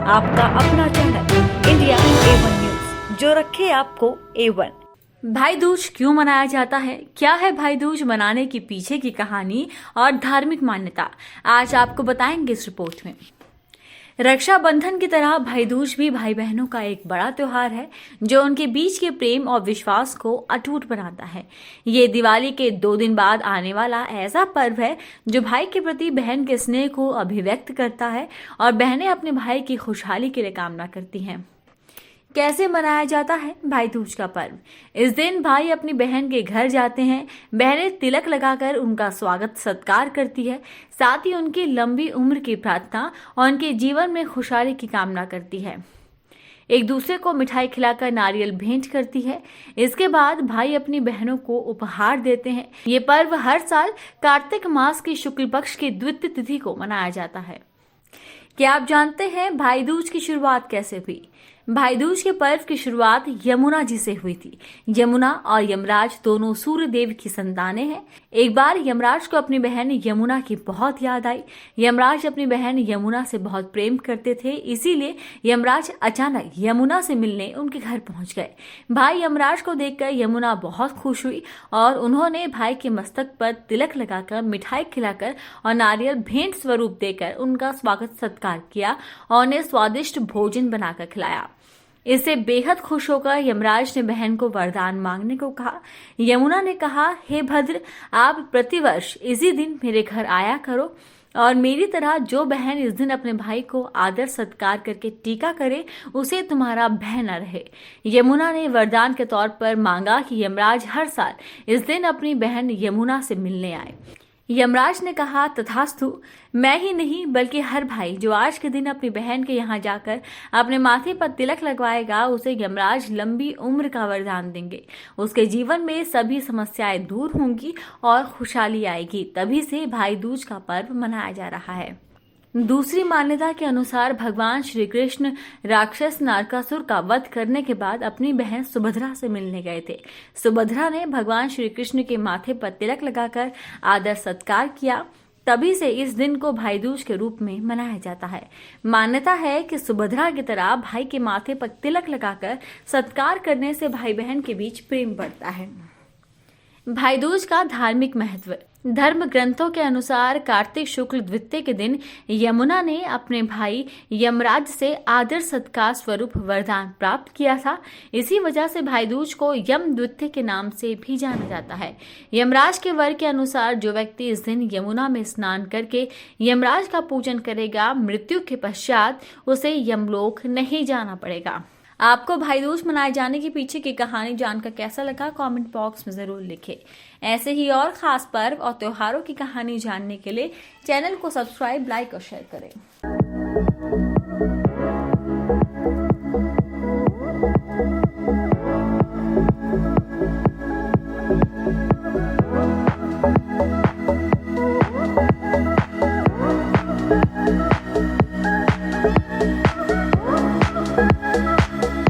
आपका अपना channel India A1 news, जो रखे आपको A1। भाई दूज क्यों मनाया जाता है, क्या है भाई दूज मनाने के पीछे की कहानी और धार्मिक मान्यता, आज आपको बताएंगे इस रिपोर्ट में। रक्षाबंधन की तरह भाई दूज भी भाई बहनों का एक बड़ा त्योहार है जो उनके बीच के प्रेम और विश्वास को अटूट बनाता है। ये दिवाली के 2 दिन बाद आने वाला ऐसा पर्व है जो भाई के प्रति बहन के स्नेह को अभिव्यक्त करता है और बहनें अपने भाई की खुशहाली के लिए कामना करती हैं। कैसे मनाया जाता है भाई दूज का पर्व? इस दिन भाई अपनी बहन के घर जाते हैं। बहनें तिलक लगाकर उनका स्वागत सत्कार करती है, साथ ही उनकी लंबी उम्र की प्रार्थना और उनके जीवन में खुशहाली की कामना करती है। एक दूसरे को मिठाई खिलाकर नारियल भेंट करती है। इसके बाद भाई अपनी बहनों को उपहार देते हैं। ये पर्व हर साल कार्तिक मास की शुक्ल पक्ष की द्वितीय तिथि को मनाया जाता है। क्या आप जानते हैं भाई दूज की शुरुआत कैसे हुई? भाई दूज के पर्व की शुरुआत यमुना जी से हुई थी। यमुना और यमराज दोनों सूर्य देव की संतानें हैं। एक बार यमराज को अपनी बहन यमुना की बहुत याद आई। यमराज अपनी बहन यमुना से बहुत प्रेम करते थे, इसीलिए यमराज अचानक यमुना से मिलने उनके घर पहुंच गए। भाई यमराज को देखकर यमुना बहुत खुश हुई और उन्होंने भाई के मस्तक पर तिलक लगाकर, मिठाई खिलाकर और नारियल भेंट स्वरूप देकर उनका स्वागत सत्कार किया और उन्हें स्वादिष्ट भोजन बनाकर खिलाया। इससे बेहद खुश होकर यमराज ने बहन को वरदान मांगने को कहा। यमुना ने कहा, हे भद्र, आप प्रतिवर्ष इसी दिन मेरे घर आया करो और मेरी तरह जो बहन इस दिन अपने भाई को आदर सत्कार करके टीका करे, उसे तुम्हारा भय न रहे। यमुना ने वरदान के तौर पर मांगा कि यमराज हर साल इस दिन अपनी बहन यमुना से मिलने आए। यमराज ने कहा, तथास्तु। मैं ही नहीं बल्कि हर भाई जो आज के दिन अपनी बहन के यहाँ जाकर अपने माथे पर तिलक लगवाएगा, उसे यमराज लंबी उम्र का वरदान देंगे। उसके जीवन में सभी समस्याएं दूर होंगी और खुशहाली आएगी। तभी से भाई दूज का पर्व मनाया जा रहा है। दूसरी मान्यता के अनुसार भगवान श्री कृष्ण राक्षस नारकासुर का वध करने के बाद अपनी बहन सुभद्रा से मिलने गए थे। सुभद्रा ने भगवान श्री कृष्ण के माथे पर तिलक लगाकर आदर सत्कार किया। तभी से इस दिन को भाई दूज के रूप में मनाया जाता है। मान्यता है कि सुभद्रा की तरह भाई के माथे पर तिलक लगाकर सत्कार करने से भाई बहन के बीच प्रेम बढ़ता है। भाई दूज का धार्मिक महत्व। धर्म ग्रंथों के अनुसार कार्तिक शुक्ल द्वितीय के दिन यमुना ने अपने भाई यमराज से आदर सत्कार स्वरूप वरदान प्राप्त किया था। इसी वजह से भाई दूज को यम द्वितीय के नाम से भी जाना जाता है। यमराज के वर के अनुसार जो व्यक्ति इस दिन यमुना में स्नान करके यमराज का पूजन करेगा, मृत्यु के पश्चात उसे यमलोक नहीं जाना पड़ेगा। आपको भाई दूज मनाए जाने के पीछे की कहानी जानकर कैसा लगा, कमेंट बॉक्स में जरूर लिखें। ऐसे ही और खास पर्व और त्योहारों की कहानी जानने के लिए चैनल को सब्सक्राइब, लाइक और शेयर करें।